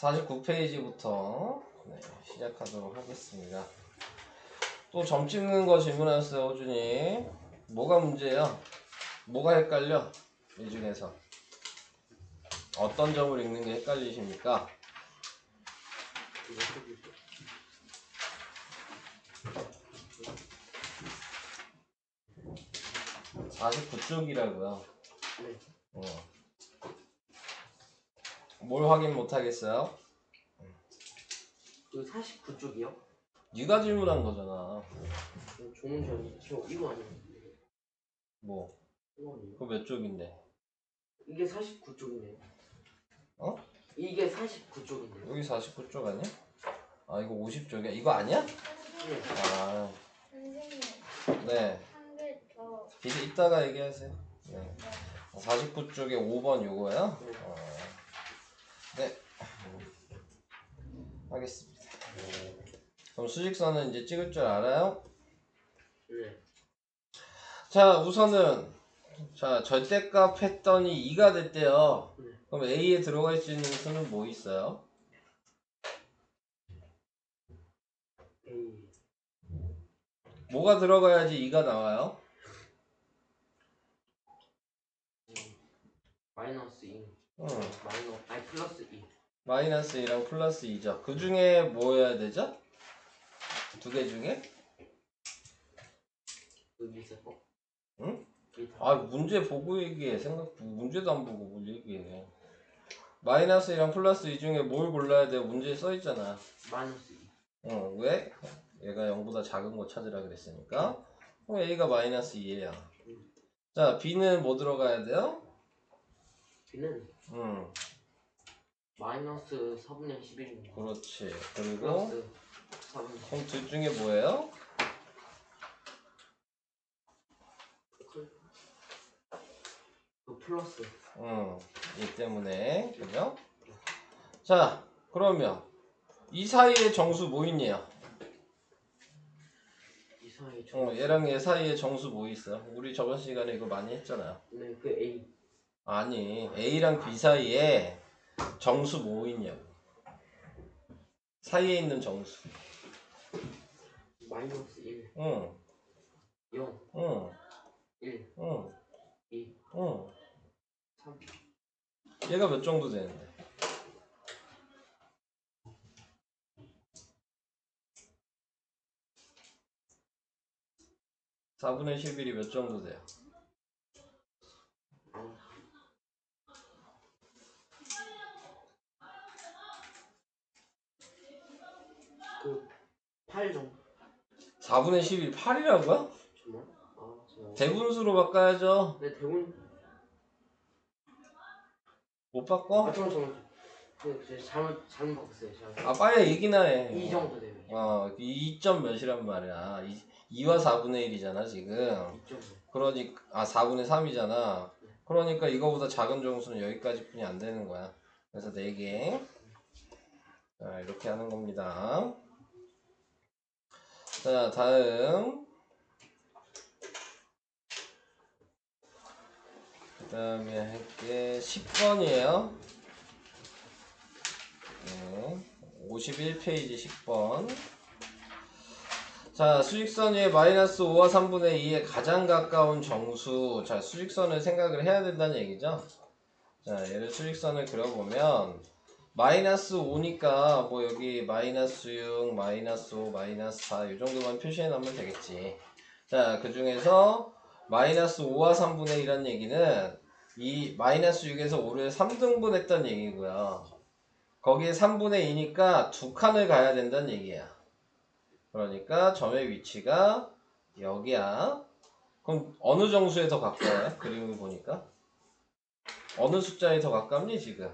49페이지부터 시작하도록 하겠습니다. 또 점 찍는 거 질문하셨어요, 호준이. 뭐가 문제예요? 뭐가 헷갈려? 이 중에서 어떤 점을 읽는 게 헷갈리십니까? 49쪽이라고요. 뭘 확인 못 하겠어요? 그 49쪽이요? 네가 질문한 거잖아. 조문전 이거 아니에요? 뭐? 이거 아니에요? 그거 몇 쪽인데? 이게 49쪽이네요. 어? 이게 49쪽인데요. 여기 49쪽 아니야? 아, 이거 50쪽이야? 이거 아니야? 네. 아, 선생님, 네. 한개 더. 이따가 얘기하세요. 네. 49쪽에 5번 요거예요? 네. 하겠습니다. 그럼 수직선은 이제 찍을 줄 알아요? 네. 자, 우선은 절대값 했더니 2가 됐대요. 네. 그럼 A에 들어갈 수 있는 수는 뭐 있어요? A. 뭐가 들어가야지 2가 나와요? 마이너스 2. 응. 플러스 2. 마이너스 2랑 플러스 2죠. 그 중에 뭐여야 되죠? 두 개 중에? 그 밑에 거. 응? 밑에. 아, 문제 보고 얘기해. 문제도 안 보고 뭘 얘기해. 마이너스 2랑 플러스 2 중에 뭘 골라야 돼요? 문제에 써있잖아. 마이너스 2. 응, 왜? 얘가 0보다 작은 거 찾으라 그랬으니까. 그럼 A가 마이너스 2예요. 자, B는 뭐 들어가야 돼요? B는 마이너스 4분의 11입니다. 그렇지. 그리고 플러스 4분의 11. 그럼 둘 중에 뭐예요? 그 플러스. 이 때문에. 그죠? 자, 그러면 이 사이에 정수 뭐 있냐? 이 사이 얘랑 얘 사이에 정수 뭐 있어? 우리 저번 시간에 이거 많이 했잖아요. 네, 그 A. 아니, A랑 B 사이에 정수 뭐 있냐고. 사이에 있는 정수. 마이너스 1. 응, 0. 응, 1. 응, 2. 응. 3. 얘가 몇 정도 되는데? (4분의 11이) 몇 정도 돼요? 그 8 정도. 4분의 11 8이라고요? 정말? 정말. 대분수로 바꿔야죠. 네, 대본. 못 바꿔? 잠깐만. 잘못 바꿨어요. 아, 빨리 얘기나 해. 2 정도 돼요. 2점 몇이란 말이야. 2와 4분의 1이잖아 지금. 2점. 그러니까 4분의 3이잖아. 그러니까 이거보다 작은 정수는 여기까지뿐이 안 되는 거야. 그래서 4개. 자, 이렇게 하는 겁니다. 자, 다음. 그 다음에 할게 10번이에요. 네, 51페이지 10번. 자, 수직선 위에 마이너스 5와 3분의 2에 가장 가까운 정수. 자, 수직선을 생각을 해야 된다는 얘기죠. 자, 얘를 수직선을 그려보면 마이너스 5니까 뭐 여기 마이너스 6, 마이너스 5, 마이너스 4 이 정도만 표시해 놓으면 되겠지. 자, 그 중에서 마이너스 5와 3분의 1이라는 얘기는 이 마이너스 6에서 5를 3등분 했다는 얘기고요. 거기에 3분의 2니까 두 칸을 가야 된다는 얘기야. 그러니까 점의 위치가 여기야. 그럼 어느 정수에 더 가까워요? 그림을 보니까 어느 숫자에 더 가깝니 지금?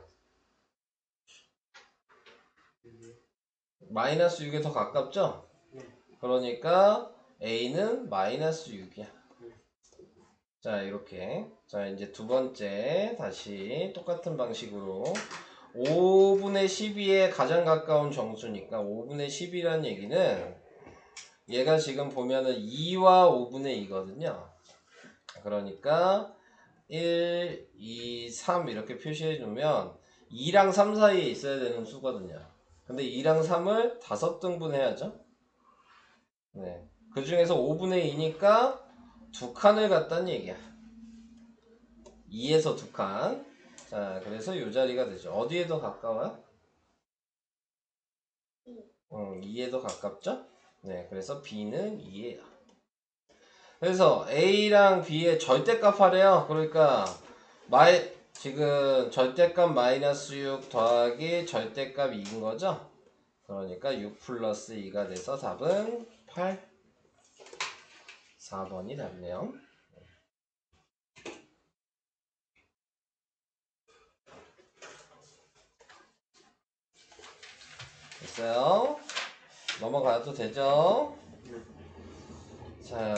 마이너스 6에 더 가깝죠? 그러니까 A는 마이너스 6이야. 자, 이렇게. 자, 이제 두 번째 다시 똑같은 방식으로 5분의 12에 가장 가까운 정수니까 5분의 10이라는 얘기는 얘가 지금 보면은 2와 5분의 2거든요. 그러니까 1, 2, 3 이렇게 표시해 주면 2랑 3 사이에 있어야 되는 수거든요. 근데 2랑 3을 5등분 해야죠. 네. 그 중에서 5분의 2니까 2칸을 갖다는 얘기야. 2에서 2칸. 자, 그래서 이 자리가 되죠. 어디에 더 가까워요? 2에 더 가깝죠? 네, 그래서 B는 2예요. 그래서 A랑 B의 절대값 하래요. 그러니까 지금 절대값 마이너스 6 더하기 절대값 2인 거죠? 그러니까 6 플러스 2가 돼서 답은 8. 4번이 답네요. 됐어요? 넘어가도 되죠? 자,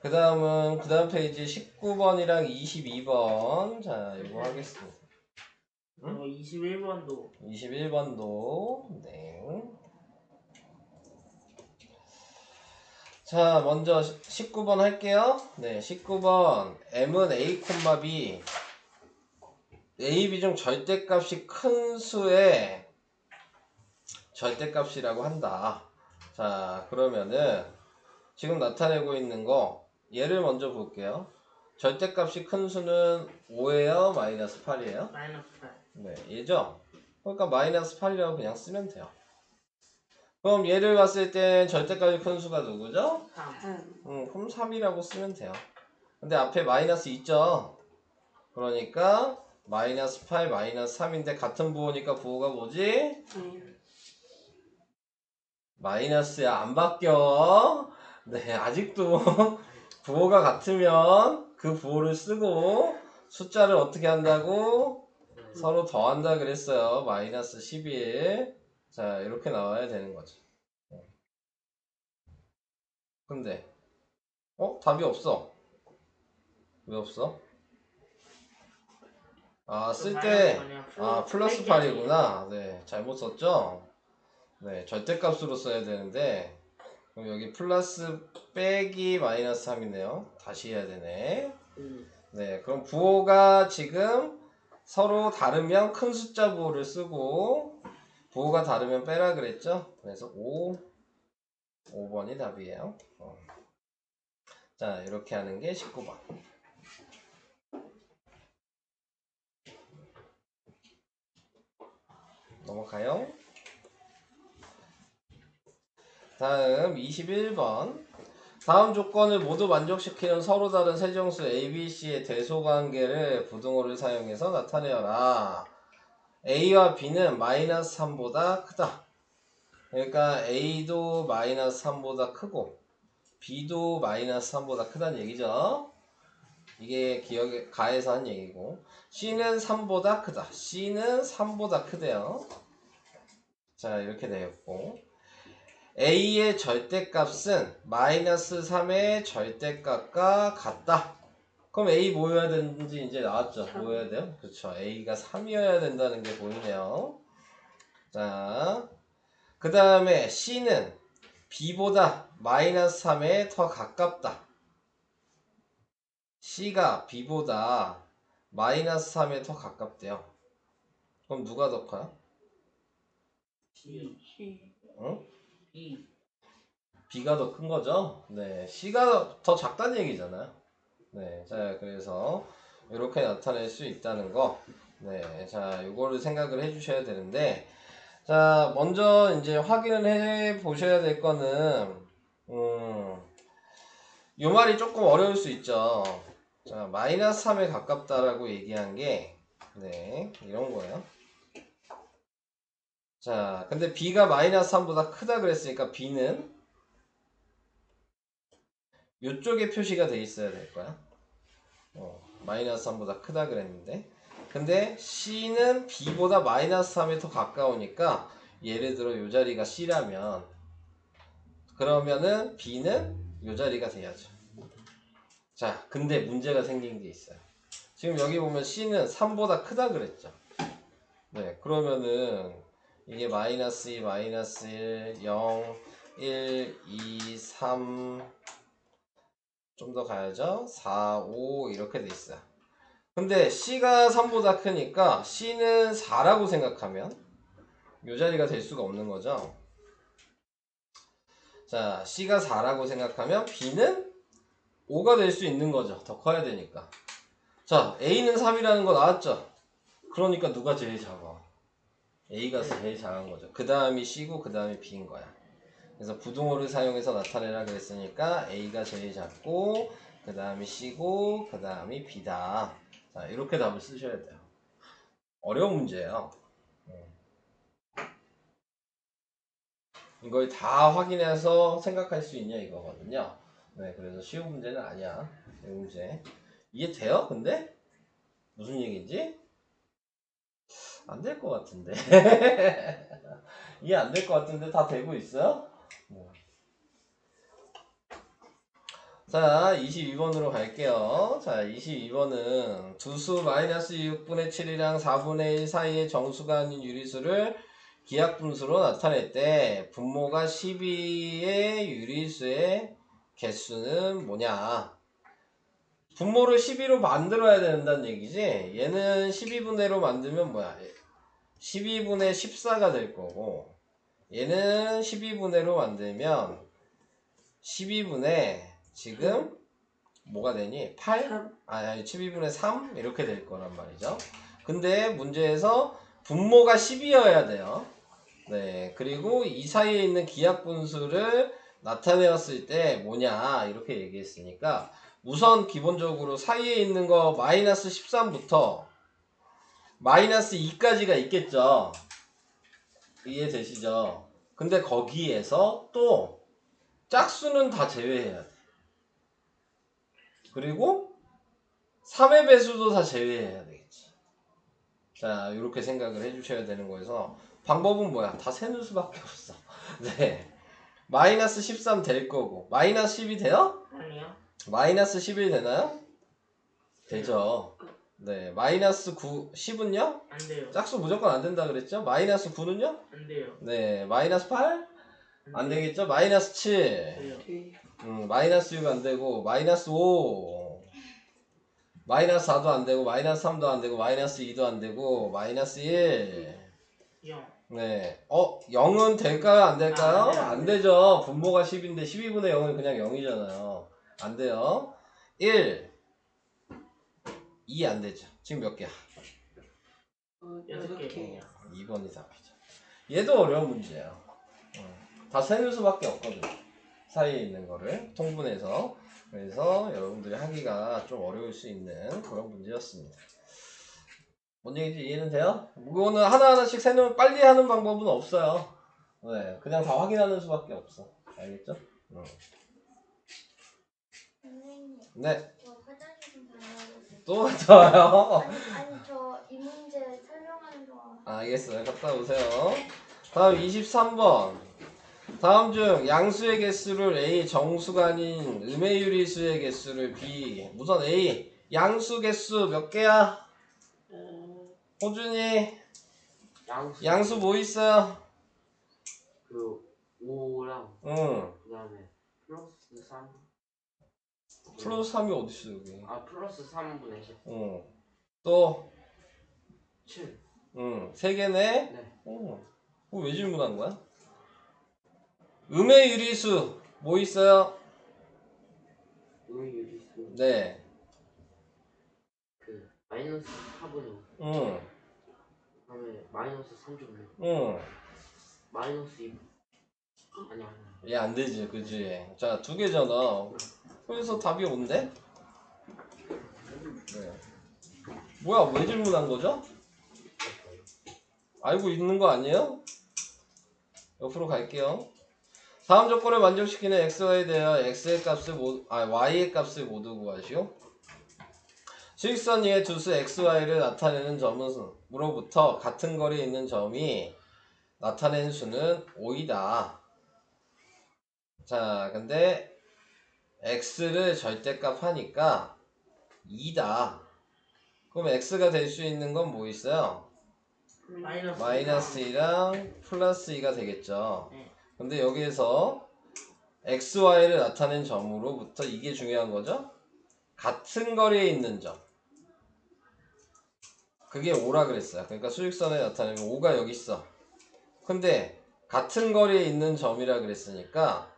그 다음 페이지 19번이랑 22번. 자, 이거 하겠습니다. 21번도 21번도. 네. 자, 먼저 19번 할게요. 네, 19번. M은 A, B. A, B 중 절대값이 큰 수의 절대값이라고 한다. 자, 그러면은 지금 나타내고 있는 거 얘를 먼저 볼게요. 절대값이 큰 수는 5예요? 마이너스 8이에요? 마이너스 8. 네, 얘죠? 그러니까 마이너스 8이라고 그냥 쓰면 돼요. 그럼 얘를 봤을 땐 절대값이 큰 수가 누구죠? 3. 그럼 3이라고 쓰면 돼요. 근데 앞에 마이너스 있죠? 그러니까 마이너스 8, 마이너스 3인데 같은 부호니까 부호가 뭐지? 마이너스야. 안 바뀌어. 네, 아직도 부호가 같으면 그 부호를 쓰고 숫자를 어떻게 한다고? 서로 더한다 그랬어요. 마이너스 11. 자, 이렇게 나와야 되는 거죠. 근데 답이 없어. 왜 없어? 쓸 때 플러스 8이구나. 네, 잘못 썼죠? 네, 절대값으로 써야 되는데 그럼 여기 플러스 빼기 마이너스 3이네요. 다시 해야 되네. 네, 그럼 부호가 지금 서로 다르면 큰 숫자 부호를 쓰고 부호가 다르면 빼라 그랬죠? 그래서 5번이 답이에요. 자, 이렇게 하는 게 19번. 넘어가요. 다음 21번. 다음 조건을 모두 만족시키는 서로 다른 세정수 A, B, C의 대소관계를 부등호를 사용해서 나타내어라. A와 B는 마이너스 3보다 크다. 그러니까 A도 마이너스 3보다 크고 B도 마이너스 3보다 크다는 얘기죠. 이게 기억에 가해서 한 얘기고 C는 3보다 크다. C는 3보다 크대요. 자, 이렇게 되었고 A의 절대값은 마이너스 3의 절대값과 같다. 그럼 A 뭐여야 되는지 이제 나왔죠? 뭐여야 돼요? 그렇죠. A가 3이어야 된다는 게 보이네요. 자, 그 다음에 C는 B보다 마이너스 3에 더 가깝다. C가 B보다 마이너스 3에 더 가깝대요. 그럼 누가 더 커요? C. 응? B. B가 더 큰 거죠? 네, C가 더 작다는 얘기잖아요. 네, 자, 그래서 이렇게 나타낼 수 있다는 거. 네, 자, 요거를 생각을 해주셔야 되는데, 자, 먼저 이제 확인을 해 보셔야 될 거는, 요 말이 조금 어려울 수 있죠. 자, 마이너스 3에 가깝다라고 얘기한 게, 네, 이런 거예요. 자, 근데 B가 마이너스 3보다 크다 그랬으니까 B는 요쪽에 표시가 돼 있어야 될 거야. 마이너스 3보다 크다 그랬는데. 근데 C는 B보다 마이너스 3에 더 가까우니까 예를 들어 요 자리가 C라면 그러면은 B는 요 자리가 돼야죠. 자, 근데 문제가 생긴 게 있어요. 지금 여기 보면 C는 3보다 크다 그랬죠. 네, 그러면은 이게 마이너스 2, 마이너스 1, 0, 1, 2, 3 좀 더 가야죠. 4, 5 이렇게 돼 있어요. 근데 C가 3보다 크니까 C는 4라고 생각하면 이 자리가 될 수가 없는 거죠. 자, C가 4라고 생각하면 B는 5가 될 수 있는 거죠. 더 커야 되니까. 자, A는 3이라는 거 나왔죠? 그러니까 누가 제일 작아? A가 제일 작은 거죠. 그 다음이 C고 그 다음이 B인 거야. 그래서 부등호를 사용해서 나타내라 그랬으니까 A가 제일 작고 그 다음이 C고 그 다음이 B다. 자, 이렇게 답을 쓰셔야 돼요. 어려운 문제예요. 이걸 다 확인해서 생각할 수 있냐 이거거든요. 네, 그래서 쉬운 문제는 아니야. 이 문제 이해돼요? 근데 무슨 얘기인지 안 될 것 같은데. 이해 안 될 것 같은데 다 되고 있어요? 네. 자, 22번으로 갈게요. 자, 22번은 두수 마이너스 6분의 7이랑 4분의 1 사이의 정수가 아닌 유리수를 기하분수로 나타낼 때 분모가 12의 유리수의 개수는 뭐냐? 분모를 12로 만들어야 된다는 얘기지? 얘는 12분의 1로 만들면 뭐야? 12분의 14가 될 거고 얘는 12분의 1로 만들면 12분의 지금 뭐가 되니? 8? 아니 12분의 3? 이렇게 될 거란 말이죠. 근데 문제에서 분모가 10이어야 돼요. 네, 그리고 이 사이에 있는 기하분수를 나타내었을 때 뭐냐 이렇게 얘기했으니까 우선 기본적으로 사이에 있는 거 마이너스 13부터 마이너스 2까지가 있겠죠. 이해되시죠? 근데 거기에서 또 짝수는 다 제외해야 돼. 그리고 3의 배수도 다 제외해야 되겠지. 자, 이렇게 생각을 해주셔야 되는 거여서 방법은 뭐야? 다 세는 수밖에 없어. 네. 마이너스 13 될 거고 마이너스 10이 돼요? 아니요. 마이너스 11 되나요? 되죠. 네. 마이너스 9, 10은요? 안 돼요. 짝수 무조건 안 된다 그랬죠? 마이너스 9는요? 안 돼요. 네. 마이너스 8? 안 되겠죠? 마이너스 7. 돼요. 마이너스 6 안 되고 마이너스 5. 마이너스 4도 안 되고 마이너스 3도 안 되고 마이너스 2도 안 되고 마이너스 1. 0. 네. 0은 될까요? 안 될까요? 안 돼요. 안 되죠. 분모가 10인데 12분의 0은 그냥 0이잖아요. 안 돼요. 1. 2 안 되죠. 지금 몇 개야? 6개. 2번이 답이죠. 얘도 어려운 문제예요. 다 세는 수밖에 없거든. 사이에 있는 거를 통분해서. 그래서 여러분들이 하기가 좀 어려울 수 있는 그런 문제였습니다. 뭔 얘기인지 이해는 돼요? 이거는 하나하나씩 세는 빨리 하는 방법은 없어요. 네, 그냥 다 확인하는 수밖에 없어. 알겠죠? 선생님, 네, 저 화장실 좀 다녀오겠습니다. 또 좋아요. 아니 저 이 문제 설명하는 동안 알겠어요. 갔다 오세요. 다음 23번. 다음 중 양수의 개수를 A, 정수가 아닌 음의 유리수의 개수를 B. 우선 A, 양수 개수 몇 개야? 호준이, 양수 뭐 있어요? 그 5랑 응. 그 다음에 플러스 3. 플러스 3이 어딨어, 여기? 아 플러스 3분의 10. 응. 또, 7. 응. 3개네? 네. 응. 왜 질문한 거야? 음의 유리수 뭐 있어요? 유리수. 네. 그 마이너스 4분의 5. 응. 그 다음에 마이너스 3.6. 응. 마이너스 2. 아니야. 얘 안 되지, 그지? 자, 2개잖아. 그래서 답이 온대? 네. 뭐야, 왜 질문한 거죠? 알고 있는 거 아니에요? 옆으로 갈게요. 다음 조건을 만족시키는 xy에 대하여 x의 값을 y의 값을 모두 구하시오. 수직선 위에 두수 xy를 나타내는 점으로부터 같은 거리에 있는 점이 나타내는 수는 5이다. 자, 근데 x를 절대값 하니까 2다. 그럼 x가 될 수 있는 건 뭐 있어요? 마이너스 2랑 플러스 2가 되겠죠. 네. 근데 여기에서 xy를 나타낸 점으로부터 이게 중요한 거죠. 같은 거리에 있는 점. 그게 5라 그랬어요. 그러니까 수직선에 나타내면 5가 여기 있어. 근데 같은 거리에 있는 점이라 그랬으니까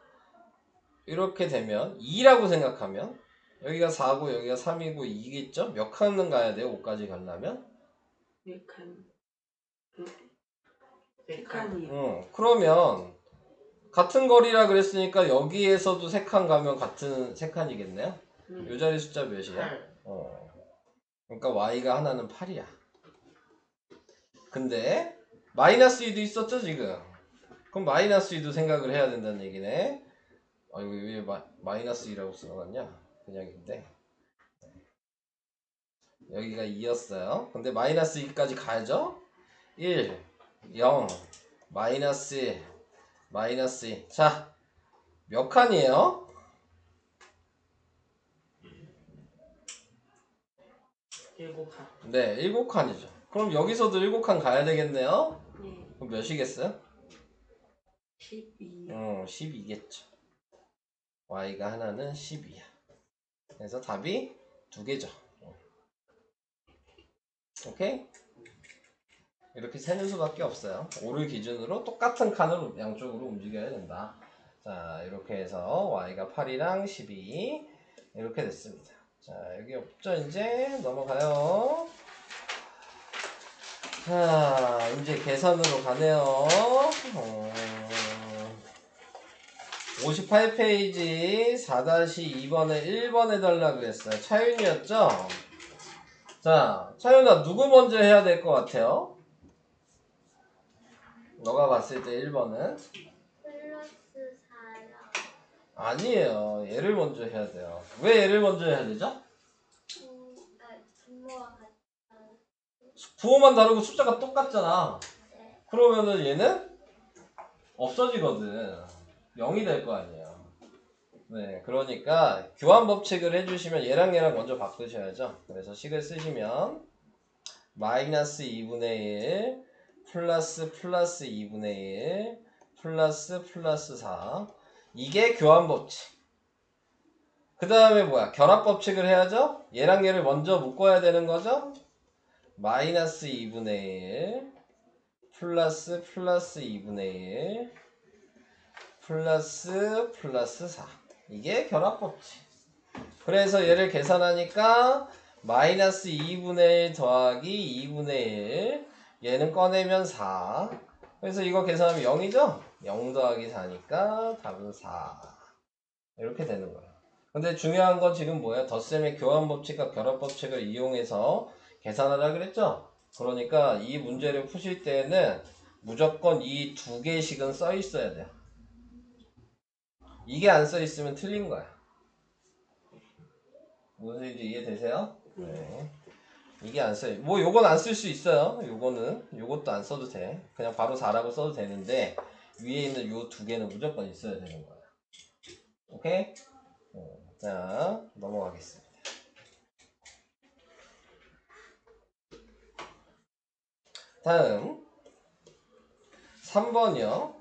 이렇게 되면 2라고 생각하면 여기가 4고 여기가 3이고 2겠죠? 몇 칸은 가야 돼요? 5까지 가려면? 1칸. 그러면 같은 거리라 그랬으니까 여기에서도 3칸 가면 같은 3칸이겠네요? 이 자리 숫자 몇이야? 8. 그러니까 y가 하나는 8이야. 근데 마이너스 2도 있었죠 지금? 그럼 마이너스 2도 생각을 해야 된다는 얘기네. 아 이거 왜 마이너스 2라고 써놨냐? 그냥인데 여기가 2였어요. 근데 마이너스 2까지 가야죠? 1, 0, 마이너스 1, 마이너스 2. 자, 몇 칸이에요? 7칸. 네, 7칸이죠. 그럼 여기서도 7칸 가야 되겠네요? 네. 그럼 몇이겠어요? 12. 12겠죠. y가 하나는 12야. 그래서 답이 2개죠. 오케이? 이렇게 세는 수밖에 없어요. 5를 기준으로 똑같은 칸을 양쪽으로 움직여야 된다. 자, 이렇게 해서 y가 8이랑 12 이렇게 됐습니다. 자, 여기 없죠? 이제 넘어가요. 자, 이제 계산으로 가네요. 58페이지 4-2번에 1번 해달라 그랬어요. 차윤이었죠? 자, 차윤아 누구 먼저 해야 될 것 같아요? 너가 봤을 때 1번은? 플러스 4랑 아니에요. 얘를 먼저 해야 돼요. 왜 얘를 먼저 해야 되죠? 분모가 같아. 부호만 다르고 숫자가 똑같잖아. 네. 그러면은 얘는 없어지거든. 0이 될 거 아니에요. 네, 그러니까 교환 법칙을 해주시면 얘랑 얘랑 먼저 바꾸셔야죠. 그래서 식을 쓰시면 마이너스 2분의 1 플러스 2분의 1 플러스 4 이게 교환 법칙. 그 다음에 뭐야? 결합 법칙을 해야죠? 얘랑 얘를 먼저 묶어야 되는 거죠? 마이너스 2분의 1 플러스 2분의 1 플러스 4 이게 결합 법칙. 그래서 얘를 계산하니까 마이너스 2분의 1 더하기 2분의 1 얘는 꺼내면 4 그래서 이거 계산하면 0이죠? 0 더하기 4니까 답은 4 이렇게 되는 거예요. 근데 중요한 건 지금 뭐예요? 덧셈의 교환 법칙과 결합 법칙을 이용해서 계산하라 그랬죠? 그러니까 이 문제를 푸실 때는 무조건 이 2개씩은 써 있어야 돼요. 이게 안 써 있으면 틀린 거야. 무슨 소리인지 이해되세요? 네. 이게 안 써요. 뭐 요건 안 쓸 수 있어요. 요것도 안 써도 돼. 그냥 바로 4라고 써도 되는데 위에 있는 요 2개는 무조건 있어야 되는 거야. 오케이? 자, 넘어가겠습니다. 다음 3번이요.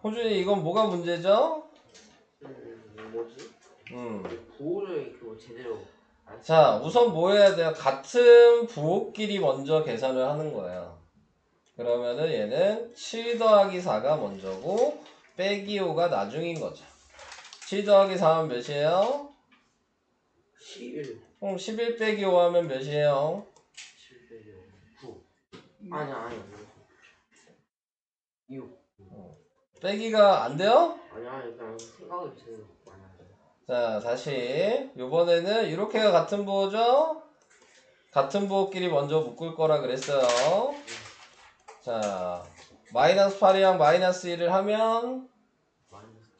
호준이 이건 뭐가 문제죠? 뭐지? 음. 부호를 그 제대로 안 자, 우선 뭐 해야 돼요? 같은 부호끼리 먼저 계산을 하는 거예요. 그러면은 얘는 7 더하기 4가 먼저고 빼기 5가 나중인 거죠. 7 더하기 4하면 몇이에요? 11. 11 빼기 5 하면 몇이에요? 7 빼기 9. 아니야. 6. 빼기가 안 돼요? 아니야. 그냥 생각을 제대로 안 하죠. 자, 다시 이번에는 이렇게가 같은 부호죠? 같은 부호끼리 먼저 묶을 거라 그랬어요. 자, 마이너스 8이랑 마이너스 1을 하면 마이너스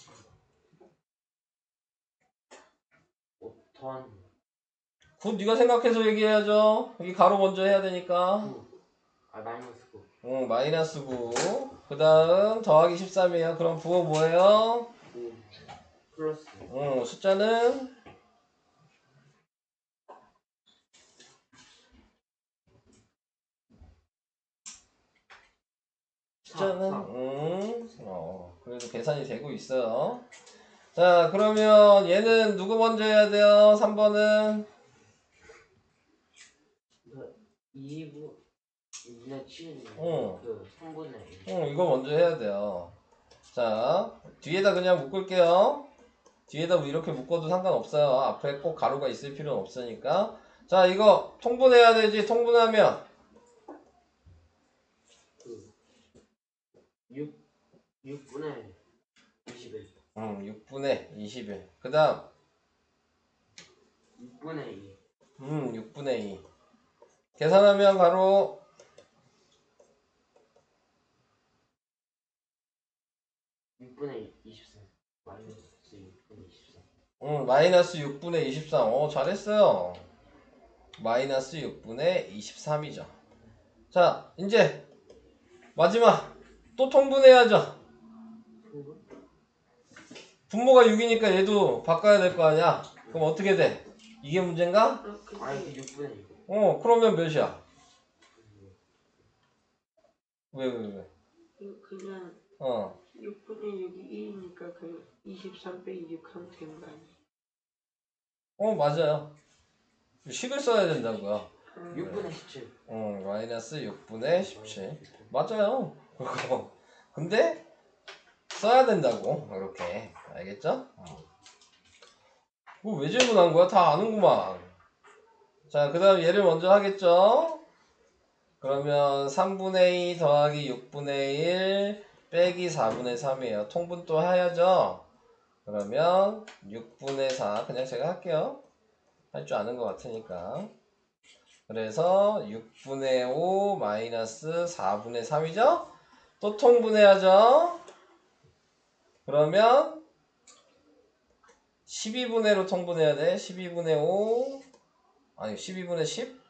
5 9 네가 생각해서 얘기해야죠. 여기 가로 먼저 해야 되니까. 9. 마이너스 9. 마이너스 9. 그 다음 더하기 13이에요. 그럼 부호 뭐예요? 9 플러스. 숫자는 숫자는 4. 그래도 계산이 되고 있어요. 자, 그러면 얘는 누구 먼저 해야 돼요? 3번은? 2분 2분의 7 응. 그 3분의 1. 응, 이거 먼저 해야 돼요. 자, 뒤에다 그냥 묶을게요. 뒤에다 뭐 이렇게 묶어도 상관없어요. 앞에 꼭 가로가 있을 필요는 없으니까. 자, 이거 통분해야 되지. 통분하면 그 6분의 21. 6분의 21. 그 다음 6분의 2. 6분의 2. 계산하면 바로 6분의 23. 마이너스 6분의 23. 마이너스 6분의 23. 잘했어요. 마이너스 6분의 23이죠. 자, 이제 마지막 또 통분해야죠. 분모가 6이니까 얘도 바꿔야 될 거 아니야. 그럼 어떻게 돼? 이게 문제인가? 아니 6분의 2. 그러면 몇이야? 왜? 그냥 어. 6분의 6이 1이니까 그 23 빼기 6 하면 되는 거 아니에요? 맞아요. 식을 써야 된다고요. 6분의 17. 마이너스 6분의 17. 맞아요. 그거. 근데 써야 된다고. 이렇게. 알겠죠? 그거 왜 질문한 거야? 다 아는구만. 자, 그 다음 얘를 먼저 하겠죠? 그러면 3분의 2 더하기 6분의 1 빼기 4분의 3이에요. 통분 또 해야죠? 그러면 6분의 4 그냥 제가 할게요. 할 줄 아는 것 같으니까. 그래서 6분의 5 마이너스 4분의 3이죠? 또 통분해야죠? 그러면 12분의로 통분해야 돼. 12분의 5 아니 12분의 10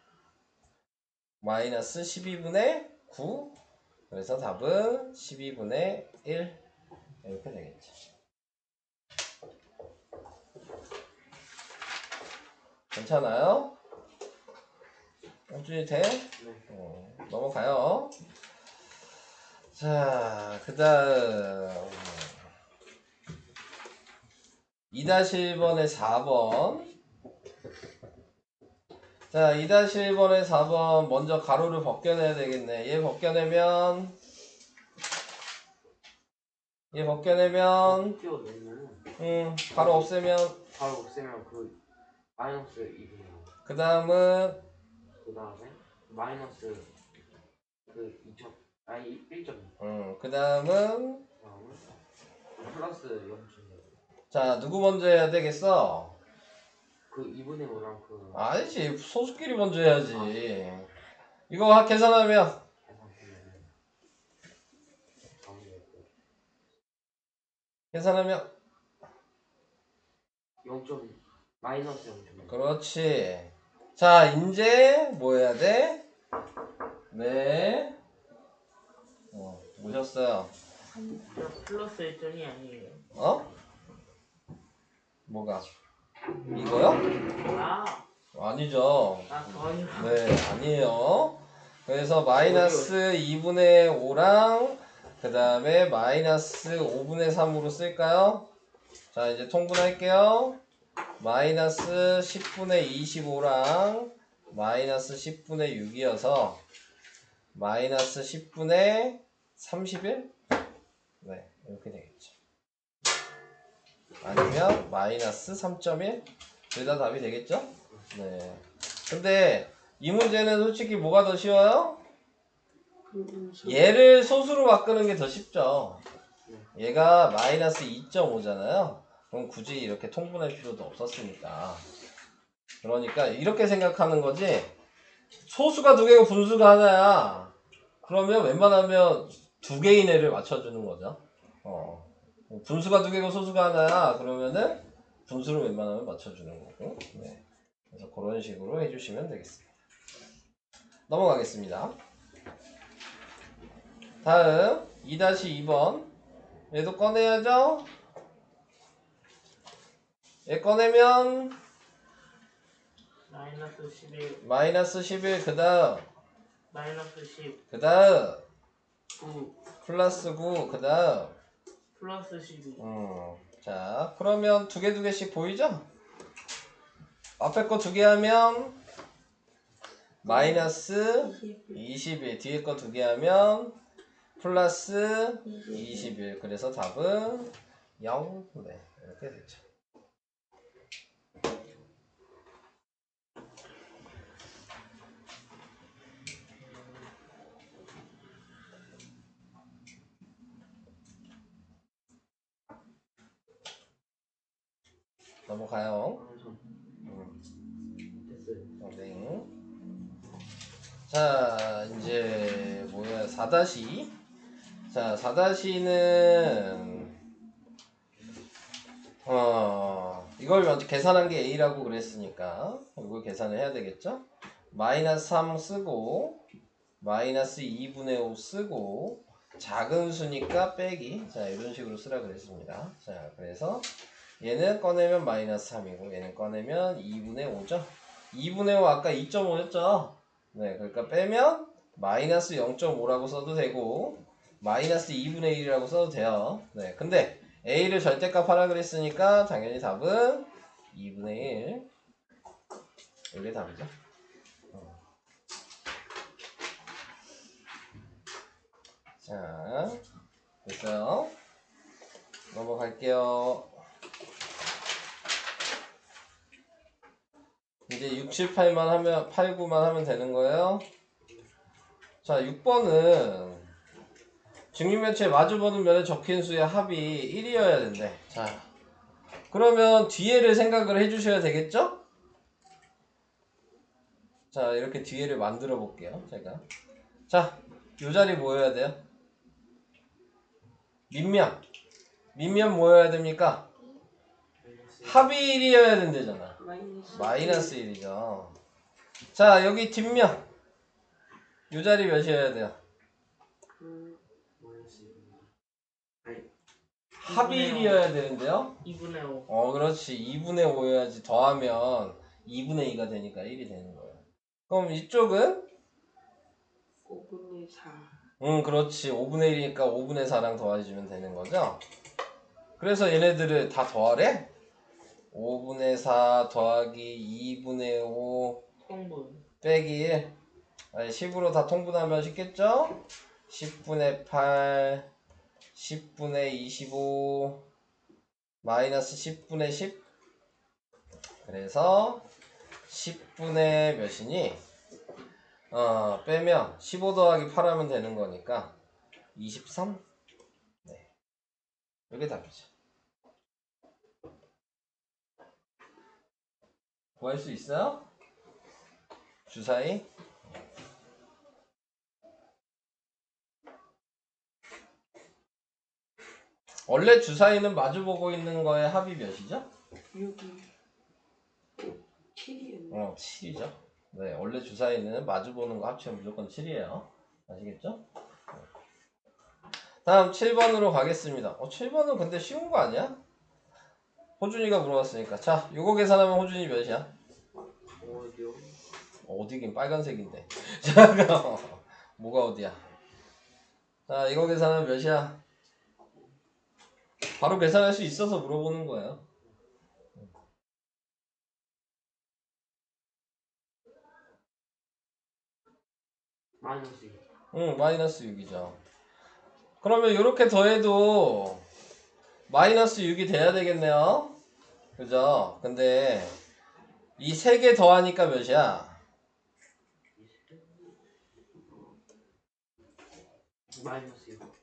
마이너스 12분의 9. 그래서 답은 12분의 1 이렇게 되겠죠. 괜찮아요? 영준이 돼? 네. 넘어가요. 자, 그 다음 2-1번에 4번. 자, 2-1번에 4번 먼저 가로를 벗겨내야 되겠네. 얘 벗겨내면 학교 내면 가로 없애면 바로 없애면 그 마이너스 2분의 5. 그 다음은 그 다음에 마이너스 그 2점 아니 1점. 그 다음은 플러스 0.5. 자, 누구 먼저 해야 되겠어? 그 2분의 5랑 그 아니지, 소수끼리 먼저 해야지. 이거 계산하면 계산하면 0점 마이너스 0.5. 그렇지. 자, 이제 뭐 해야 돼? 네. 오셨어요. 플러스 1점이 아니에요. 뭐가? 이거요? 아, 아니죠. 전혀. 네, 아니에요. 그래서 마이너스 2분의 5랑 그 다음에 마이너스 5분의 3으로 쓸까요? 자, 이제 통분할게요. 마이너스 10분의 25랑 마이너스 10분의 6이어서 마이너스 10분의 31? 네, 이렇게 되겠죠. 아니면 마이너스 3.1? 둘 다 답이 되겠죠? 네. 근데 이 문제는 솔직히 뭐가 더 쉬워요? 얘를 소수로 바꾸는 게 더 쉽죠. 얘가 마이너스 2.5잖아요. 그럼 굳이 이렇게 통분할 필요도 없었으니까. 그러니까 이렇게 생각하는 거지. 소수가 2개고 분수가 하나야. 그러면 웬만하면 2개인 애를 맞춰주는 거죠. 분수가 2개고 소수가 하나야. 그러면은 분수를 웬만하면 맞춰주는 거고. 네. 그래서 그런 식으로 해주시면 되겠습니다. 넘어가겠습니다. 다음 2-2번. 얘도 꺼내야죠. 얘 꺼내면 마이너스 11, 마이너스 11 그 다음 마이너스 10, 그 다음 9, 플러스 9 그 다음 플러스 12. 자, 그러면 두 개씩 보이죠? 앞에 거 두 개 하면 마이너스 21. 뒤에 거 두 개 하면 플러스 21. 그래서 답은 0. 네, 이렇게 되죠. 넘어가요. 됐어요. 네. 자, 이제 뭐야? 4-2. 자, 4-2는 이걸 먼저 계산한 게 A라고 그랬으니까 이걸 계산을 해야 되겠죠? 마이너스 3 쓰고 마이너스 2분의 5 쓰고 작은 수니까 빼기. 자, 이런 식으로 쓰라 그랬습니다. 자, 그래서 얘는 꺼내면 마이너스 3이고 얘는 꺼내면 2분의 5죠. 2분의 5 아까 2.5였죠. 네, 그러니까 빼면 마이너스 0.5라고 써도 되고 마이너스 2분의 1이라고 써도 돼요. 네, 근데 A를 절대값 하라 그랬으니까 당연히 답은 2분의 1. 이게 답이죠. 자, 됐어요. 넘어갈게요. 이제 6, 7, 8만 하면 8, 9만 하면 되는 거예요. 자, 6번은 직육면체의 마주보는 면에 적힌 수의 합이 1이어야 된대. 자, 그러면 뒤에를 생각을 해주셔야 되겠죠? 자, 이렇게 뒤에를 만들어 볼게요. 제가. 자, 요 자리 모여야 돼요. 밑면 모여야 됩니까? 합이 1이어야 된대잖아. 마이너스 1이죠. 자, 여기 뒷면 요 자리 몇이어야 돼요? 합이 1이어야 되는데요. 2분의 5. 그렇지. 2분의 5여야지. 더하면 2분의 2가 되니까 1이 되는 거예요. 그럼 이쪽은? 5분의 4. 그렇지. 5분의 1이니까 5분의 4랑 더해주면 되는 거죠. 그래서 얘네들을 다 더하래? 5분의 4 더하기 2분의 5 통분. 빼기 1. 10으로 다 통분하면 쉽겠죠? 10분의 8 10분의 25 마이너스 10분의 10. 그래서 10분의 몇이니? 빼면 15 더하기 8 하면 되는 거니까 23? 네, 이게 답이죠. 구할 수 있어요? 주사위? 원래 주사위는 마주보고 있는 거의 합이 몇이죠? 6이 7이었네. 7이죠. 네, 원래 주사위는 마주보는 거 합치면 무조건 7이에요. 아시겠죠? 다음 7번으로 가겠습니다. 7번은 근데 쉬운 거 아니야? 호준이가 물어봤으니까. 자, 요거 계산하면 호준이 몇이야? 어디요? 어디긴 빨간색인데. 잠깐. 뭐가 어디야? 자, 이거 계산하면 몇이야? 바로 계산할 수 있어서 물어보는 거예요. 마이너스 2. 마이너스 6이죠. 그러면 이렇게 더해도 마이너스 6이 돼야 되겠네요. 그죠? 근데 이 세 개 더하니까 몇이야? 마이너스 6.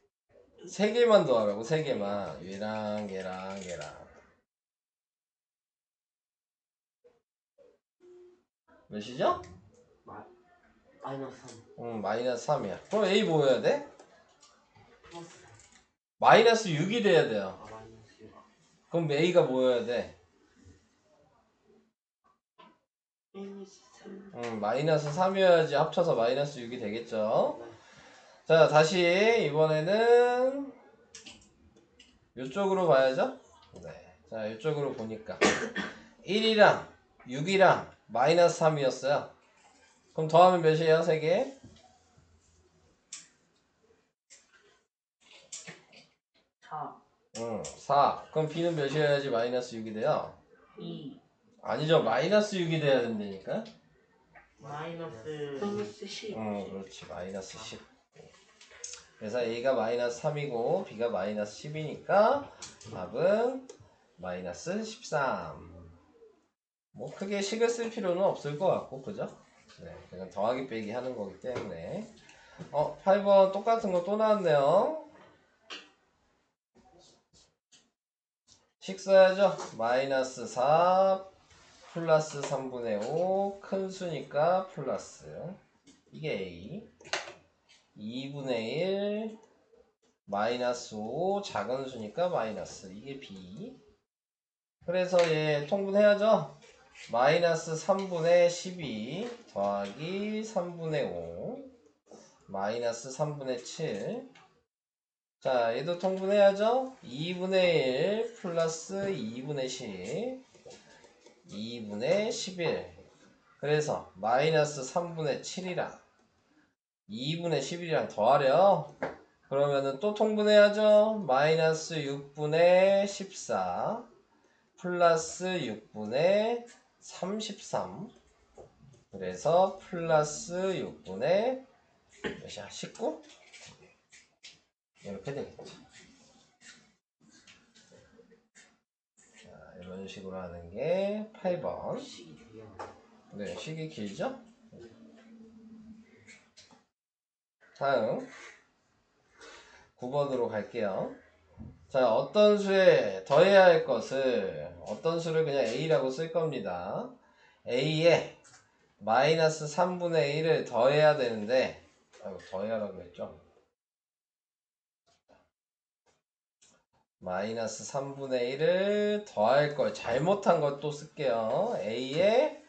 세 개만 더하라고. 세 개만. 얘랑 얘랑 몇이죠? 마이너스 3. 마이너스 3이야. 그럼 A 뭐여야 돼? 플러스 3. 마이너스 6이 돼야 돼요. 마이너스 6. 그럼 A가 뭐여야 돼? 마이너스 3이어야지 합쳐서 마이너스 6이 되겠죠. 자, 다시 이번에는 이쪽으로 봐야죠. 네. 자, 이쪽으로 보니까 1이랑 6이랑 마이너스 3이었어요. 그럼 더하면 몇이에요? 3개? 4. 4. 그럼 b는 몇이어야지 마이너스 6이 돼요? 2 아니죠. 마이너스 6이 돼야 된다니까? 마이너스 마이너스 10. 그렇지. 마이너스 10. 그래서 a가 마이너스 3이고 b가 마이너스 10이니까 답은 마이너스 13. 뭐 크게 식을 쓸 필요는 없을 것 같고, 그죠? 네, 그냥 더하기 빼기 하는 거기 때문에. 8번 똑같은 거 또 나왔네요. 식 써야죠. 마이너스 4 플러스 3분의 5 큰 수니까 플러스, 이게 A. 2분의 1 마이너스 5 작은 수니까 마이너스, 이게 B. 그래서 얘 통분해야죠. 마이너스 3분의 12 더하기 3분의 5 마이너스 3분의 7. 자, 얘도 통분해야죠. 2분의 1 플러스 2분의 10 2분의 11. 그래서 마이너스 3분의 7이랑 2분의 11이랑 더하래요. 그러면은 또 통분해야죠. 마이너스 6분의 14 플러스 6분의 33. 그래서 플러스 6분의 몇이야? 19? 이렇게 되겠죠. 자, 이런 식으로 하는 게 8번. 식이 되게 네, 식이 길죠? 다음 9번으로 갈게요. 자, 어떤 수에 더해야 할 것을, 어떤 수를 그냥 A라고 쓸 겁니다. A에 마이너스 3분의 1을 더해야 되는데, 더해야라고 했죠? 마이너스 3분의 1을 더할 걸 잘못한 것도 쓸게요. A에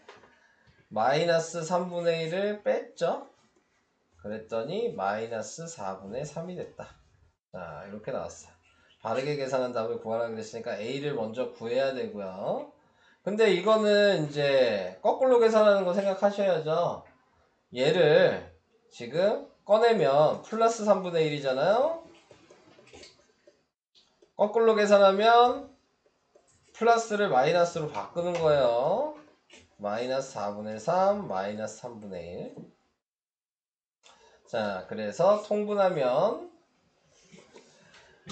마이너스 3분의 1을 뺐죠? 그랬더니 마이너스 4분의 3이 됐다. 자, 이렇게 나왔어요. 바르게 계산한 답을 구하라 그랬으니까 A를 먼저 구해야 되고요. 근데 이거는 이제 거꾸로 계산하는 거 생각하셔야죠. 얘를 지금 꺼내면 플러스 3분의 1이잖아요. 거꾸로 계산하면 플러스를 마이너스로 바꾸는 거예요. 마이너스 4분의 3, 마이너스 3분의 1. 자, 그래서 통분하면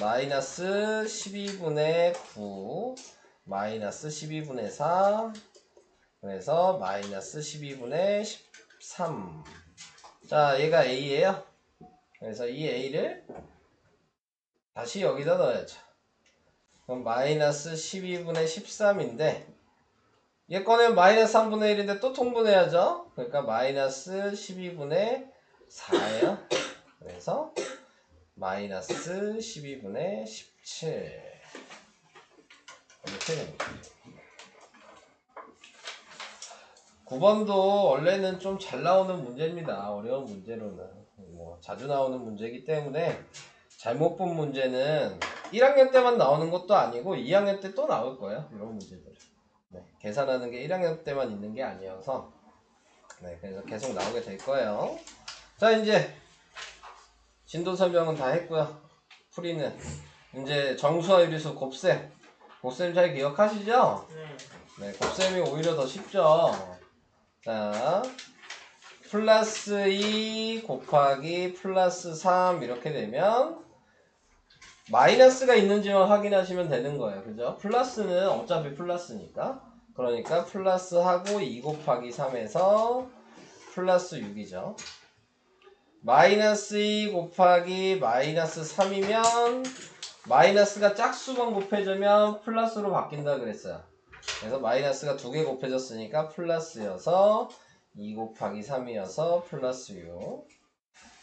마이너스 12분의 9, 마이너스 12분의 4, 그래서 마이너스 12분의 13. 자, 얘가 A예요. 그래서 이 A를 다시 여기다 넣어야죠. 그럼 마이너스 12분의 13인데 얘 꺼내면 마이너스 3분의 1인데 또 통분해야죠. 그러니까 마이너스 12분의 4예요. 그래서 마이너스 12분의 17 이렇게 됩니다. 9번도 원래는 좀 잘 나오는 문제입니다. 어려운 문제로는 뭐 자주 나오는 문제이기 때문에 잘못 본 문제는 1학년 때만 나오는 것도 아니고 2학년 때 또 나올 거예요. 이런 문제들. 네, 계산하는 게 1학년 때만 있는 게 아니어서 네, 그래서 계속 나오게 될 거예요. 자, 이제 진도 설명은 다 했고요. 풀이는 이제 정수와 유리수 곱셈. 곱셈 잘 기억하시죠? 네. 네, 곱셈이 오히려 더 쉽죠. 자, 플러스 2 곱하기 플러스 3 이렇게 되면 마이너스가 있는지만 확인하시면 되는 거예요. 그죠? 플러스는 어차피 플러스니까. 그러니까 플러스하고 2 곱하기 3에서 플러스 6이죠. 마이너스 2 곱하기 마이너스 3이면 마이너스가 짝수만 곱해지면 플러스로 바뀐다 그랬어요. 그래서 마이너스가 2개 곱해졌으니까 플러스여서 2 곱하기 3이어서 플러스 6.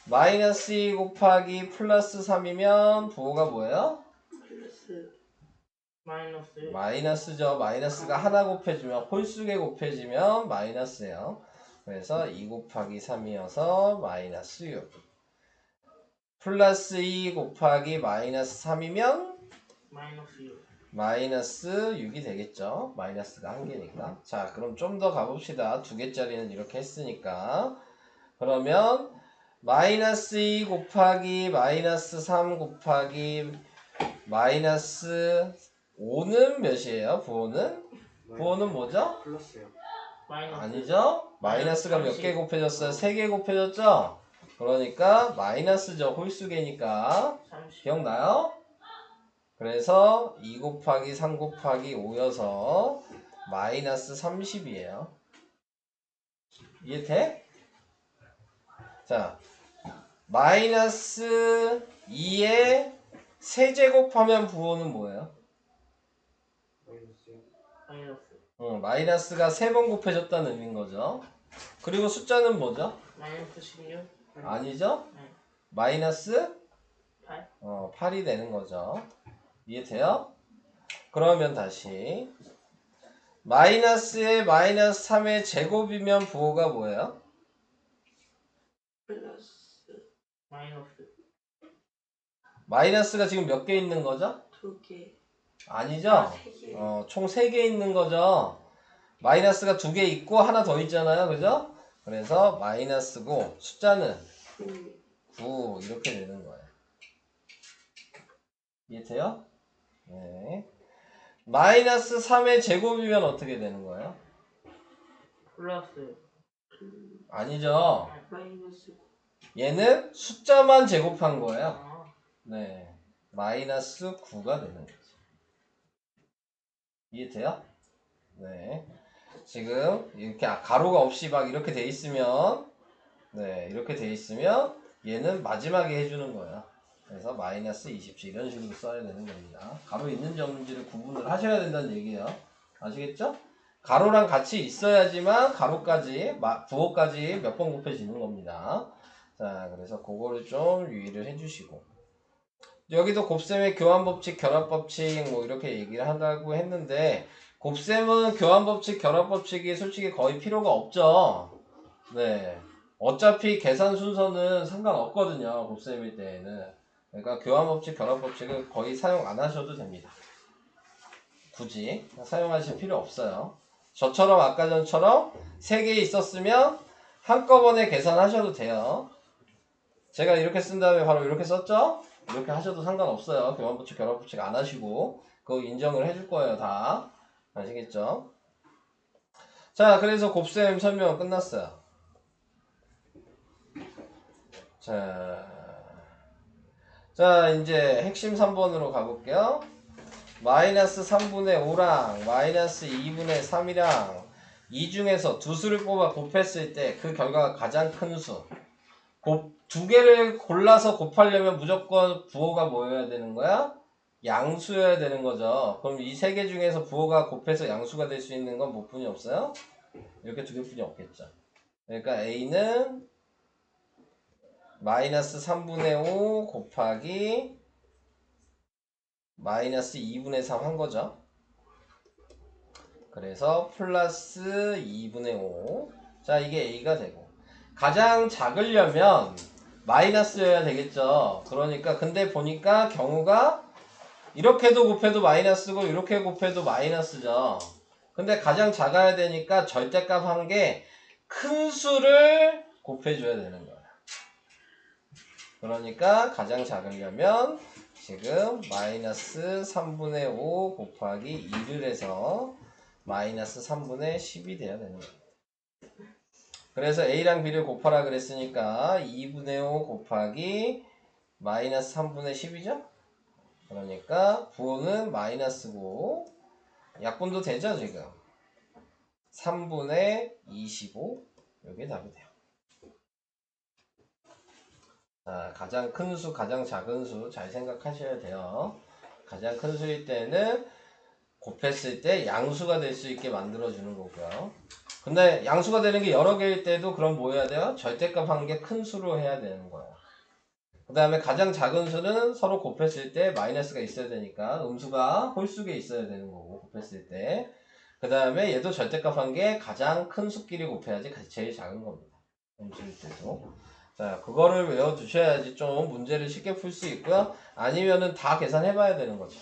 마이너스 2 곱하기 플러스 3이면 부호가 뭐예요? 플러스. 마이너스 마이너스죠. 마이너스가 하나 곱해지면 홀수개 곱해지면 마이너스예요. 그래서 2 곱하기 3이어서 마이너스 6. 플러스 2 곱하기 마이너스 3이면 마이너스 6. 마이너스 6이 되겠죠. 마이너스가 한 개니까. 자, 그럼 좀 더 가봅시다. 두 개짜리는 이렇게 했으니까. 그러면 마이너스 2 곱하기 마이너스 3 곱하기 마이너스 5는 몇이에요? 부호는? 부호는 뭐죠? 플러스요. 마이너스. 아니죠? 마이너스가 몇 개 30. 곱해졌어요? 3개 곱해졌죠? 그러니까 마이너스죠. 홀수계니까. 30. 기억나요? 그래서 2 곱하기 3 곱하기 5여서 마이너스 30이에요. 이해돼? 자, 마이너스 2에 세제곱하면 부호는 뭐예요? 마이너스요. 마이너스. 마이너스가 3번 곱해졌다는 의미인 거죠. 그리고 숫자는 뭐죠? 마이너스 16. 아니죠? 네. 마이너스 8. 8이 되는 거죠. 이해돼요? 그러면 다시 마이너스에 마이너스 3의 제곱이면 부호가 뭐예요? 플러스. 마이너스. 마이너스가 지금 몇 개 있는 거죠? 2개. 아니죠? 3개. 총 3개 있는 거죠. 마이너스가 2개 있고 하나 더 있잖아요. 그죠? 그래서 마이너스고 숫자는 9 이렇게 되는 거예요. 이해돼요? 네. 마이너스 3의 제곱이면 어떻게 되는 거예요? 플러스. 아니죠. 마이너스. 얘는 숫자만 제곱한 거예요. 아. 네. 마이너스 9가 되는 거죠. 이해돼요? 네. 지금 이렇게 가로가 없이 막 이렇게 돼 있으면 네, 이렇게 돼 있으면 얘는 마지막에 해주는 거예요. 그래서 마이너스 27 이런 식으로 써야 되는 겁니다. 가로 있는지 없는지를 구분을 하셔야 된다는 얘기예요. 아시겠죠? 가로랑 같이 있어야지만 가로까지, 부호까지 몇 번 곱해지는 겁니다. 자, 그래서 그거를 좀 유의를 해주시고. 여기도 곱셈의 교환법칙, 결합법칙 뭐 이렇게 얘기를 한다고 했는데 곱셈은 교환법칙, 결합법칙이 솔직히 거의 필요가 없죠. 네. 어차피 계산 순서는 상관없거든요. 곱셈일 때에는. 그러니까 교환법칙, 결합법칙을 거의 사용 안 하셔도 됩니다. 굳이 사용하실 필요 없어요. 저처럼 아까 전처럼 3개 있었으면 한꺼번에 계산하셔도 돼요. 제가 이렇게 쓴 다음에 바로 이렇게 썼죠? 이렇게 하셔도 상관없어요. 교환법칙, 결합법칙 안 하시고 그거 인정을 해줄 거예요. 다 아시겠죠? 자, 그래서 곱셈 설명 끝났어요. 자, 이제 핵심 3번으로 가볼게요. 마이너스 3분의 5랑 마이너스 2분의 3이랑 이 중에서 두 수를 뽑아 곱했을 때 그 결과가 가장 큰 수. 두 개를 골라서 곱하려면 무조건 부호가 뭐여야 되는 거야? 양수여야 되는 거죠. 그럼 이 세 개 중에서 부호가 곱해서 양수가 될 수 있는 건 몇 분이 없어요? 이렇게 두 개뿐이 없겠죠. 그러니까 A는 마이너스 3분의 5 곱하기 마이너스 2분의 3 한 거죠. 그래서 플러스 2분의 5. 자, 이게 A가 되고. 가장 작으려면 마이너스여야 되겠죠. 그러니까 근데 보니까 경우가 이렇게도 곱해도 마이너스고 이렇게 곱해도 마이너스죠. 근데 가장 작아야 되니까 절대값 한 게 큰 수를 곱해줘야 되는 거야. 그러니까 가장 작으려면 지금 마이너스 3분의 5 곱하기 2를 해서 마이너스 3분의 10이 돼야 되는 거야. 그래서 A랑 B를 곱하라 그랬으니까 2분의 5 곱하기 마이너스 3분의 10이죠? 그러니까 부호는 마이너스고 약분도 되죠 지금? 3분의 25 이게 답이 돼요. 자, 가장 큰 수, 가장 작은 수 잘 생각하셔야 돼요. 가장 큰 수일 때는 곱했을 때 양수가 될 수 있게 만들어주는 거고요. 근데 양수가 되는 게 여러 개일 때도 그럼 뭐 해야 돼요? 절대값 한 개 큰 수로 해야 되는 거예요. 그 다음에 가장 작은 수는 서로 곱했을 때 마이너스가 있어야 되니까 음수가 홀수에 있어야 되는 거고 곱했을 때. 그 다음에 얘도 절대값 한 개 가장 큰 수끼리 곱해야지 제일 작은 겁니다. 음수일 때도. 자, 그거를 외워두셔야지 좀 문제를 쉽게 풀 수 있고요. 아니면은 다 계산해봐야 되는 거죠.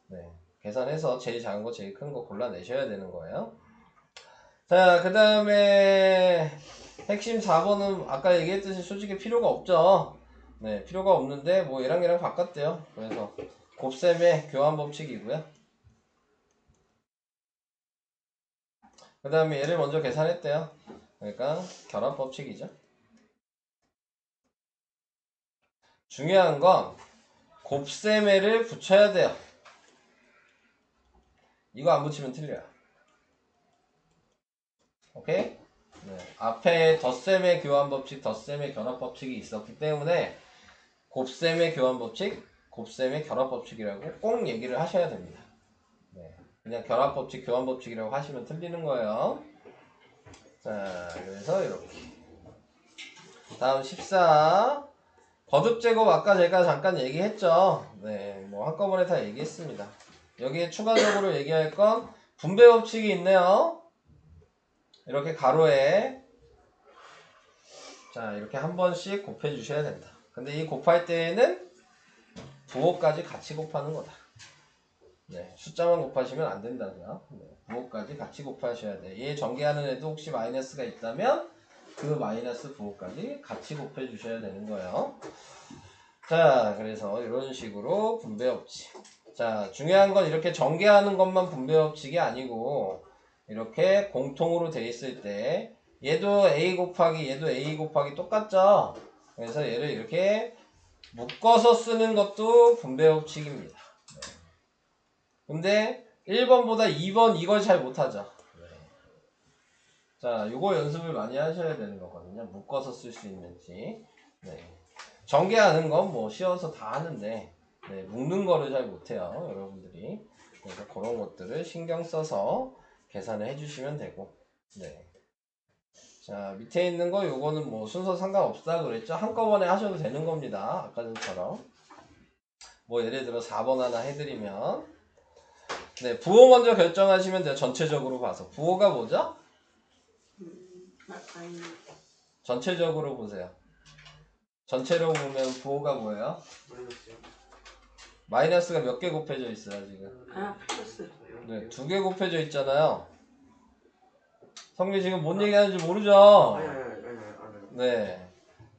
네, 계산해서 제일 작은 거, 제일 큰 거 골라내셔야 되는 거예요. 자, 그 다음에 핵심 4번은 아까 얘기했듯이 솔직히 필요가 없죠. 네, 필요가 없는데 뭐 얘랑 얘랑 바꿨대요. 그래서 곱셈의 교환 법칙이고요. 그 다음에 얘를 먼저 계산했대요. 그러니까 결합 법칙이죠. 중요한 건 곱셈의를 붙여야 돼요. 이거 안 붙이면 틀려요. 오케이? 네. 앞에 덧셈의 교환 법칙, 덧셈의 결합 법칙이 있었기 때문에 곱셈의 교환 법칙, 곱셈의 결합 법칙이라고 꼭 얘기를 하셔야 됩니다. 네. 그냥 결합 법칙, 교환 법칙이라고 하시면 틀리는 거예요. 자, 그래서 이렇게. 다음 14. 거듭 제곱 아까 제가 잠깐 얘기했죠. 네, 뭐 한꺼번에 다 얘기했습니다. 여기에 추가적으로 얘기할 건 분배 법칙이 있네요. 이렇게 가로에 자 이렇게 한 번씩 곱해 주셔야 된다. 근데 이 곱할 때에는 부호까지 같이 곱하는 거다. 네, 숫자만 곱하시면 안 된다고요. 네, 부호까지 같이 곱하셔야 돼. 얘 전개하는 애도 혹시 마이너스가 있다면 그 마이너스 부호까지 같이 곱해 주셔야 되는 거예요. 자, 그래서 이런 식으로 분배 법칙. 자, 중요한 건 이렇게 전개하는 것만 분배 법칙이 아니고 이렇게 공통으로 돼 있을 때 얘도 a 곱하기 얘도 a 곱하기 똑같죠? 그래서 얘를 이렇게 묶어서 쓰는 것도 분배 법칙입니다. 근데 1번보다 2번 이걸 잘 못하죠. 자, 요거 연습을 많이 하셔야 되는 거거든요. 묶어서 쓸 수 있는지. 네. 전개하는 건 뭐 쉬워서 다 하는데 네, 묶는 거를 잘 못해요. 여러분들이. 그래서 그런 것들을 신경 써서 계산을 해주시면 되고. 네. 자, 밑에 있는 거 요거는 뭐 순서 상관없다 그랬죠? 한꺼번에 하셔도 되는 겁니다. 아까 전처럼. 뭐 예를 들어 4번 하나 해드리면 네, 부호 먼저 결정하시면 돼요. 전체적으로 봐서. 부호가 뭐죠? 전체적으로 보세요. 전체로 보면 부호가 뭐예요? 마이너스요. 마이너스가 몇 개 곱해져 있어요, 지금? 아, 플러스. 네, 2개 곱해져 있잖아요. 성리 지금 뭔 얘기하는지 모르죠? 아니. 네.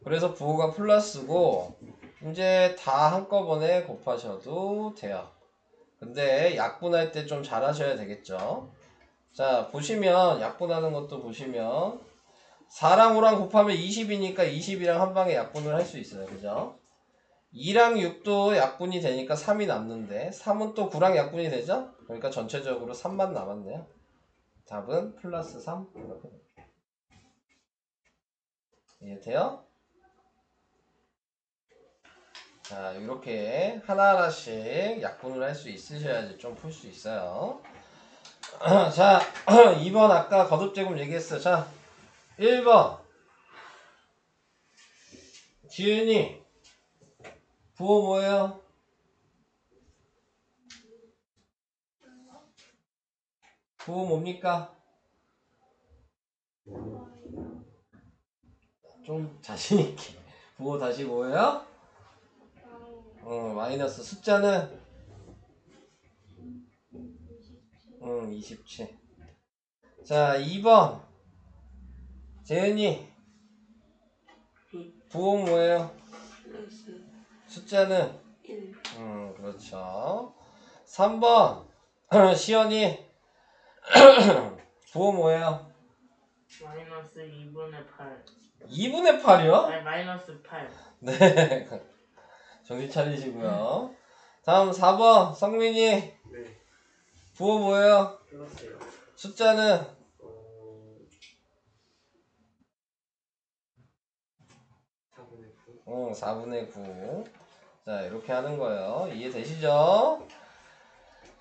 그래서 부호가 플러스고, 이제 다 한꺼번에 곱하셔도 돼요. 근데 약분할 때 좀 잘하셔야 되겠죠? 자, 보시면, 약분하는 것도 보시면, 4랑 5랑 곱하면 20이니까 20이랑 한 방에 약분을 할 수 있어요. 그죠? 2랑 6도 약분이 되니까 3이 남는데 3은 또 9랑 약분이 되죠? 그러니까 전체적으로 3만 남았네요. 답은 플러스 3 이렇게 됩니다. 이해돼요? 자, 이렇게 하나하나씩 약분을 할 수 있으셔야지 좀 풀 수 있어요. 자, 2번 아까 거듭제곱 얘기했어요. 자, 1번 지은이 부호 뭐예요? 부호 뭡니까? 좀 자신있게 부호 다시 뭐예요? 마이너스 숫자는 27. 자, 2번 재은이 부호 뭐예요? 플러스 숫자는 1. 그렇죠. 3번 시연이 부호 뭐예요? 마이너스 2분의 8. 2분의 8이요? 아니 마이너스 8. 네. 정신 차리시고요. 다음 4번 성민이 네. 부호 뭐예요? 플러스요. 숫자는 4분의 9. 4분의 9. 자, 이렇게 하는 거예요. 이해되시죠?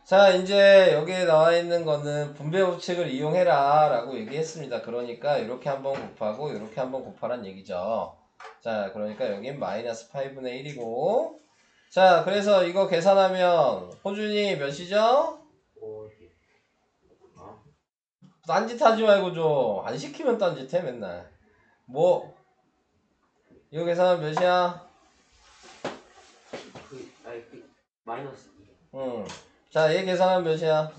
자, 이제 여기에 나와 있는 거는 분배 법칙을 이용해라 라고 얘기했습니다. 그러니까 이렇게 한번 곱하고 이렇게 한번 곱하란 얘기죠. 자, 그러니까 여긴 마이너스 8분의 1이고 자, 그래서 이거 계산하면 호준이 몇이죠? 5. 딴짓 하지 말고 좀 안 시키면 딴짓해 맨날. 뭐 이거 계산하면 몇이야? 마이너스 2. 응. 자, 얘 계산하면 몇이야?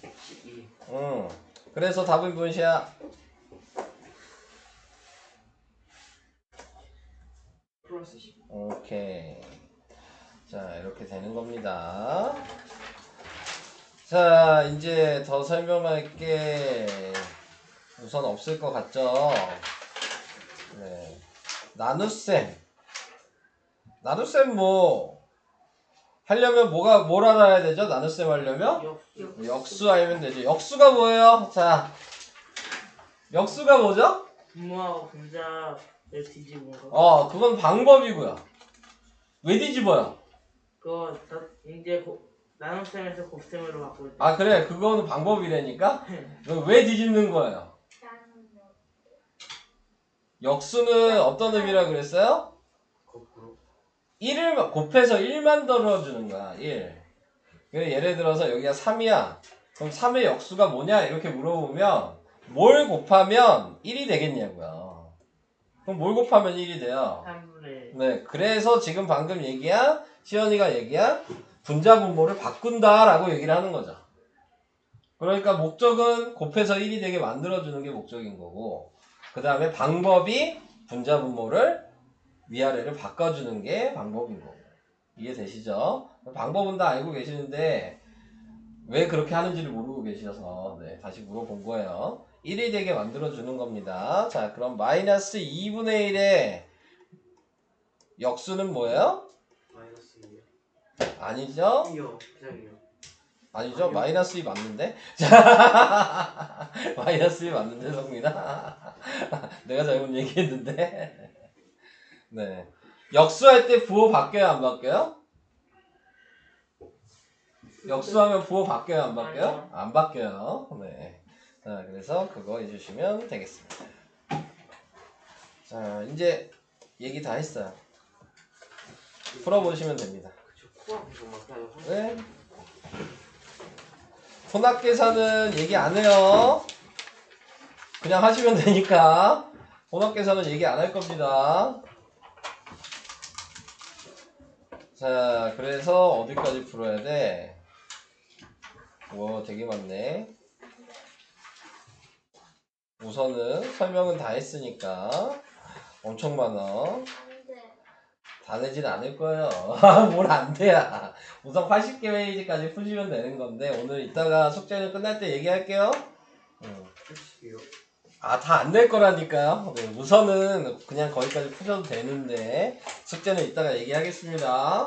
12. 응. 그래서 답은 몇이야? 이렇게. 자, 이렇게 되는 겁니다. 자, 이제 더 설명할 게 우선 없을 것 같죠? 네. 나눗셈 뭐 하려면 뭘 알아야 되죠? 나눗셈 하려면? 역수 알면 되죠. 역수가 뭐예요? 자, 역수가 뭐죠? 분모하고 분자를 뒤집은 거. 그건 방법이고요. 왜 뒤집어요? 그거 이제 나눗셈에서 곱셈으로 바꿀 때. 아, 그래, 그거는 방법이라니까? 왜 뒤집는 거예요? 나는 역수는 어떤 의미라 그랬어요? 거꾸로. 1을 곱해서 1만 덜어주는 거야. 1. 그래, 예를 들어서 여기가 3이야. 그럼 3의 역수가 뭐냐? 이렇게 물어보면 뭘 곱하면 1이 되겠냐고요. 그럼 뭘 곱하면 1이 돼요? 3분의 네, 그래서 지금 방금 시연이가 얘기한 분자 분모를 바꾼다라고 얘기를 하는 거죠. 그러니까 목적은 곱해서 1이 되게 만들어주는 게 목적인 거고, 그 다음에 방법이 분자 분모를 위아래를 바꿔주는 게 방법인 거고. 이해되시죠? 방법은 다 알고 계시는데 왜 그렇게 하는지를 모르고 계셔서 네, 다시 물어본 거예요. 1이 되게 만들어주는 겁니다. 자, 그럼 마이너스 2분의 1의 역수는 뭐예요? 마이너스 2요. 아니죠? 2요. 그냥이요. 아니죠? 아니요. 마이너스 2 맞는데? 자, 마이너스 2 맞는데, 성민아? 내가 잘못 얘기했는데? 네. 역수할 때 부호 바뀌어요, 안 바뀌어요? 역수하면 부호 바뀌어요, 안 바뀌어요? 아니요. 안 바뀌어요. 네. 자, 그래서 그거 해주시면 되겠습니다. 자, 이제 얘기 다 했어요. 풀어보시면 됩니다. 그쵸. 코앞에서 막 해요. 네. 혼합 계산은 얘기 안 해요. 그냥 하시면 되니까. 혼합 계산은 얘기 안 할 겁니다. 자, 그래서 어디까지 풀어야 돼? 와, 되게 많네. 우선은 설명은 다 했으니까 엄청 많아. 안 돼. 다 내진 않을 거예요. 뭘 안 돼야. 우선 80개 페이지까지 푸시면 되는 건데 오늘 이따가 숙제는 끝날 때 얘기할게요. 80이요. 다 안 낼 거라니까요. 네, 우선은 그냥 거기까지 푸셔도 되는데 숙제는 이따가 얘기하겠습니다.